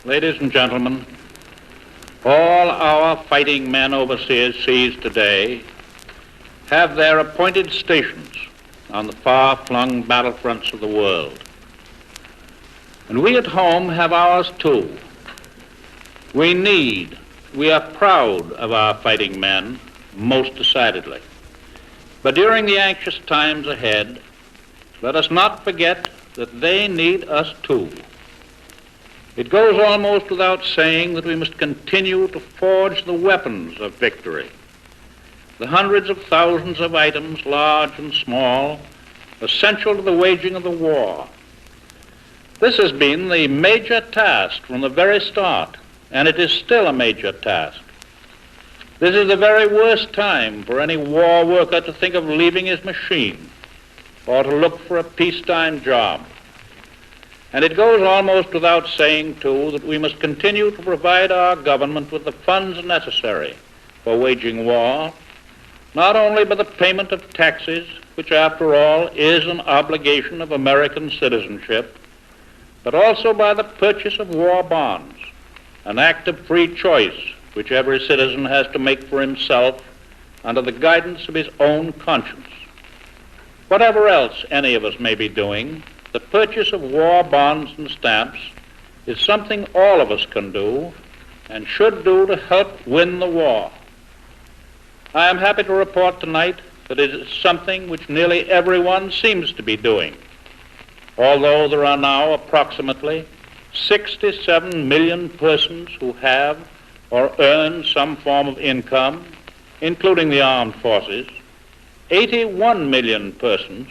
Ladies and gentlemen, all our fighting men overseas today have their appointed stations on the far-flung battlefronts of the world. And we at home have ours too. We are proud of our fighting men, most decidedly. But during the anxious times ahead, let us not forget that they need us too. It goes almost without saying that we must continue to forge the weapons of victory. The hundreds of thousands of items, large and small, essential to the waging of the war. This has been the major task from the very start, and it is still a major task. This is the very worst time for any war worker to think of leaving his machine or to look for a peacetime job. And it goes almost without saying, too, that we must continue to provide our government with the funds necessary for waging war, not only by the payment of taxes, which after all is an obligation of American citizenship, but also by the purchase of war bonds, an act of free choice which every citizen has to make for himself under the guidance of his own conscience. Whatever else any of us may be doing, the purchase of war bonds and stamps is something all of us can do and should do to help win the war. I am happy to report tonight that it is something which nearly everyone seems to be doing, although there are now approximately 67 million persons who have or earn some form of income, including the armed forces, 81 million persons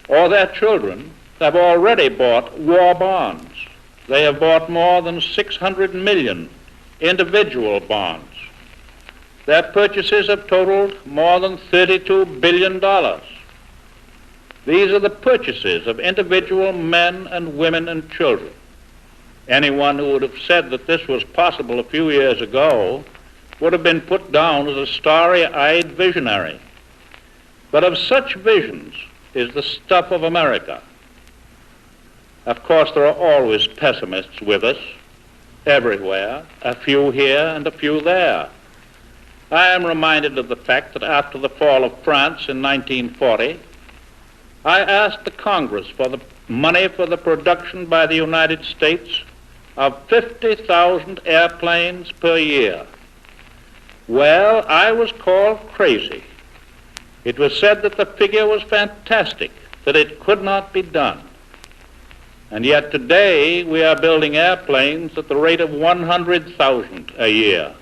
or their children have already bought war bonds. They have bought more than 600 million individual bonds. Their purchases have totaled more than $32 billion. These are the purchases of individual men and women and children. Anyone who would have said that this was possible a few years ago would have been put down as a starry-eyed visionary. But of such visions is the stuff of America. Of course, there are always pessimists with us, everywhere, a few here and a few there. I am reminded of the fact that after the fall of France in 1940, I asked the Congress for the money for the production by the United States of 50,000 airplanes per year. Well, I was called crazy. It was said that the figure was fantastic, that it could not be done. And yet today we are building airplanes at the rate of 100,000 a year.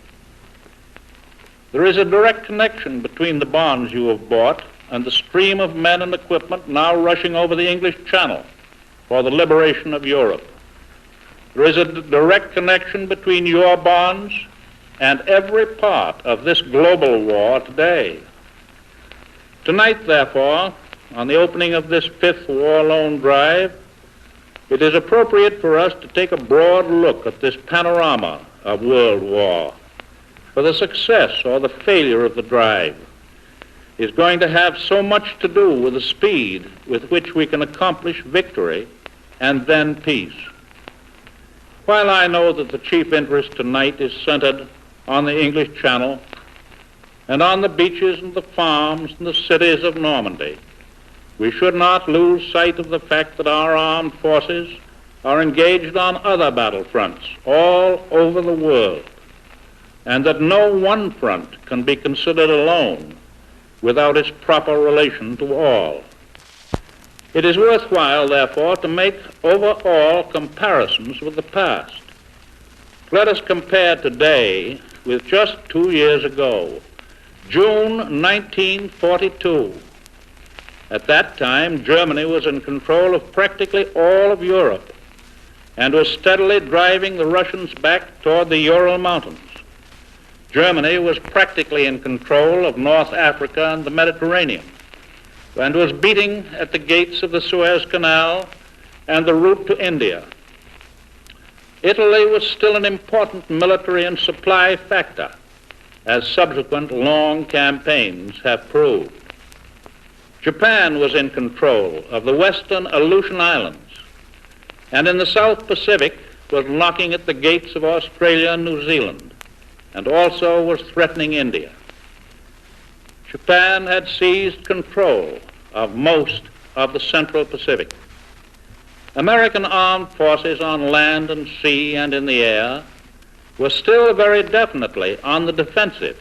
There is a direct connection between the bonds you have bought and the stream of men and equipment now rushing over the English Channel for the liberation of Europe. There is a direct connection between your bonds and every part of this global war today. Tonight, therefore, on the opening of this fifth war loan drive, it is appropriate for us to take a broad look at this panorama of world war. For the success or the failure of the drive is going to have so much to do with the speed with which we can accomplish victory and then peace. While I know that the chief interest tonight is centered on the English Channel and on the beaches and the farms and the cities of Normandy, we should not lose sight of the fact that our armed forces are engaged on other battlefronts all over the world, and that no one front can be considered alone without its proper relation to all. It is worthwhile, therefore, to make overall comparisons with the past. Let us compare today with just 2 years ago, June 1942. At that time, Germany was in control of practically all of Europe and was steadily driving the Russians back toward the Ural Mountains. Germany was practically in control of North Africa and the Mediterranean and was beating at the gates of the Suez Canal and the route to India. Italy was still an important military and supply factor, as subsequent long campaigns have proved. Japan was in control of the western Aleutian Islands, and in the South Pacific, was knocking at the gates of Australia and New Zealand, and also was threatening India. Japan had seized control of most of the Central Pacific. American armed forces on land and sea and in the air were still very definitely on the defensive,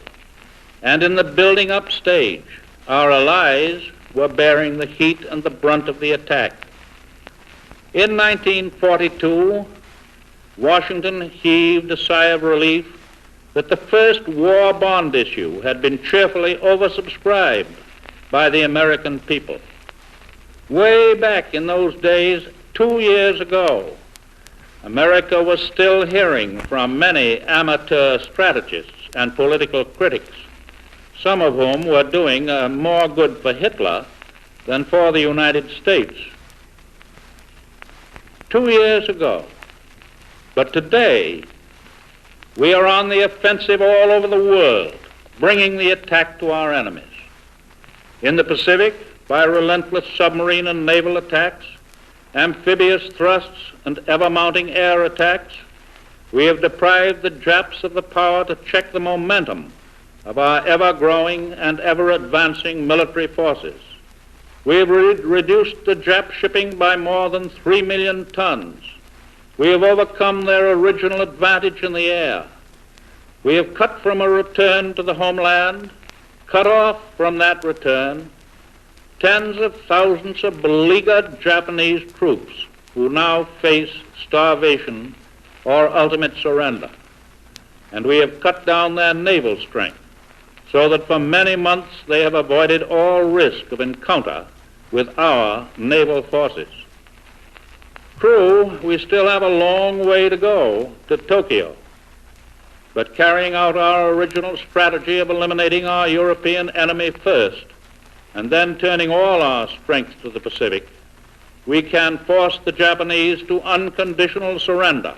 and in the building up stage, our allies were bearing the heat and the brunt of the attack. In 1942, Washington heaved a sigh of relief that the first war bond issue had been cheerfully oversubscribed by the American people. Way back in those days, 2 years ago, America was still hearing from many amateur strategists and political critics, some of whom were doing more good for Hitler than for the United States. 2 years ago. But today, we are on the offensive all over the world, bringing the attack to our enemies. In the Pacific, by relentless submarine and naval attacks, amphibious thrusts, and ever-mounting air attacks, we have deprived the Japs of the power to check the momentum of our ever-growing and ever-advancing military forces. We have reduced the Jap shipping by more than 3 million tons. We have overcome their original advantage in the air. We have cut from a return to the homeland, cut off from that return, tens of thousands of beleaguered Japanese troops who now face starvation or ultimate surrender. And we have cut down their naval strength so that for many months they have avoided all risk of encounter with our naval forces. True, we still have a long way to go to Tokyo, but carrying out our original strategy of eliminating our European enemy first and then turning all our strength to the Pacific, we can force the Japanese to unconditional surrender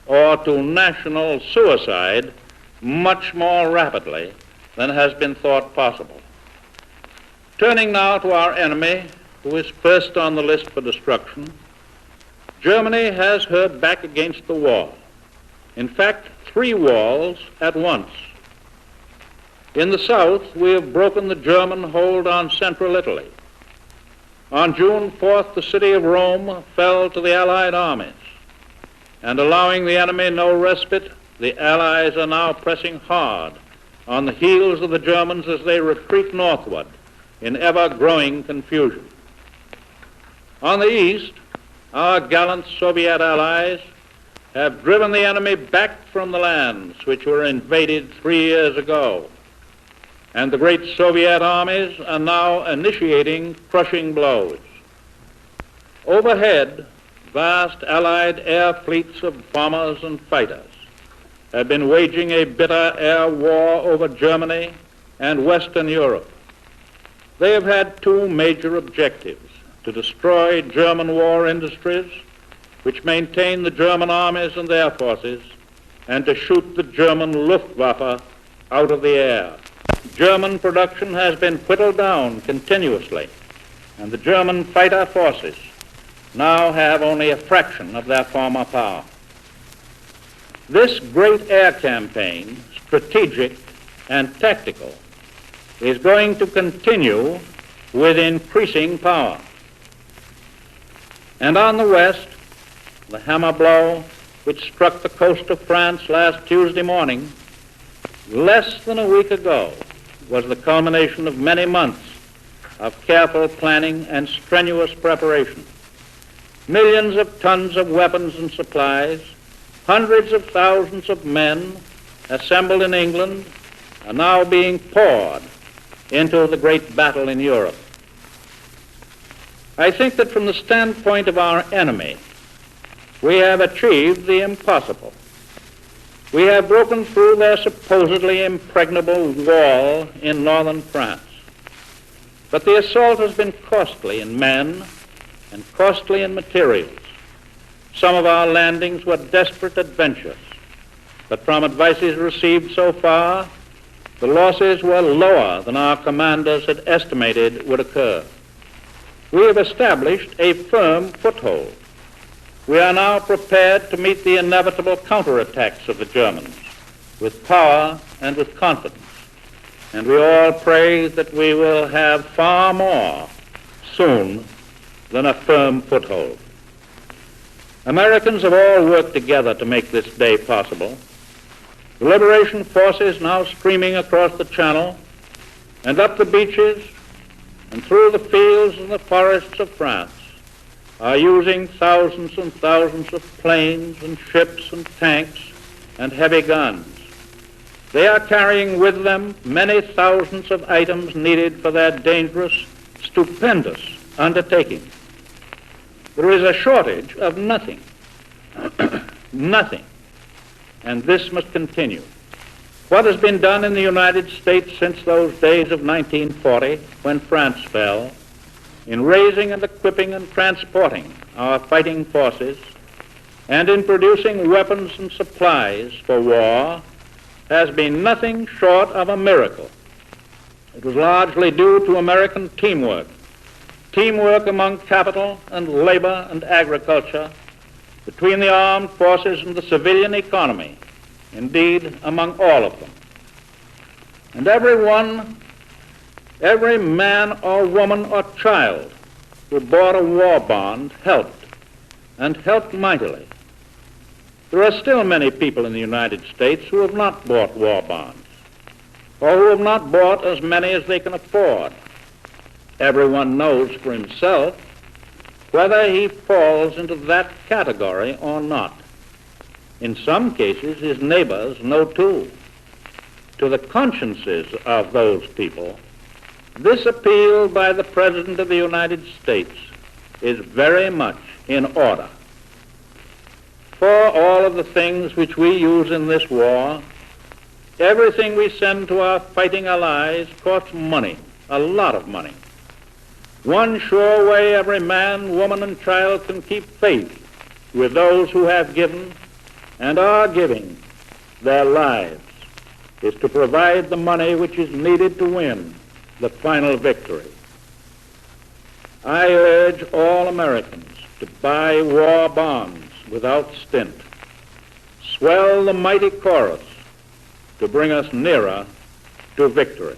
or to national suicide much more rapidly than has been thought possible. Turning now to our enemy, who is first on the list for destruction, Germany has her back against the wall. In fact, 3 walls at once. In the south, we have broken the German hold on central Italy. On June 4th, the city of Rome fell to the Allied armies, and allowing the enemy no respite, the Allies are now pressing hard on the heels of the Germans as they retreat northward in ever-growing confusion. On the east, our gallant Soviet allies have driven the enemy back from the lands which were invaded 3 years ago, and the great Soviet armies are now initiating crushing blows. Overhead, vast Allied air fleets of bombers and fighters have been waging a bitter air war over Germany and Western Europe. They have had 2 major objectives: to destroy German war industries, which maintain the German armies and their forces, and to shoot the German Luftwaffe out of the air. German production has been whittled down continuously, and the German fighter forces now have only a fraction of their former power. This great air campaign, strategic and tactical, is going to continue with increasing power. And on the west, the hammer blow which struck the coast of France last Tuesday morning, less than a week ago, was the culmination of many months of careful planning and strenuous preparation. Millions of tons of weapons and supplies, hundreds of thousands of men assembled in England are now being poured into the great battle in Europe. I think that from the standpoint of our enemy, we have achieved the impossible. We have broken through their supposedly impregnable wall in northern France. But the assault has been costly in men and costly in materials. Some of our landings were desperate adventures, but from advices received so far, the losses were lower than our commanders had estimated would occur. We have established a firm foothold. We are now prepared to meet the inevitable counterattacks of the Germans with power and with confidence. And we all pray that we will have far more soon than a firm foothold. Americans have all worked together to make this day possible. The liberation forces now streaming across the Channel and up the beaches and through the fields and the forests of France are using thousands and thousands of planes and ships and tanks and heavy guns. They are carrying with them many thousands of items needed for their dangerous, stupendous undertaking. There is a shortage of nothing, nothing, and this must continue. What has been done in the United States since those days of 1940, when France fell, in raising and equipping and transporting our fighting forces, and in producing weapons and supplies for war, has been nothing short of a miracle. It was largely due to American teamwork among capital and labor and agriculture, between the armed forces and the civilian economy, indeed among all of them. And every man or woman or child who bought a war bond helped, and helped mightily. There are still many people in the United States who have not bought war bonds, or who have not bought as many as they can afford. Everyone knows for himself whether he falls into that category or not. In some cases, his neighbors know too. To the consciences of those people, this appeal by the President of the United States is very much in order. For all of the things which we use in this war, everything we send to our fighting allies costs money, a lot of money. One sure way every man, woman, and child can keep faith with those who have given and are giving their lives is to provide the money which is needed to win the final victory. I urge all Americans to buy war bonds without stint. Swell the mighty chorus to bring us nearer to victory.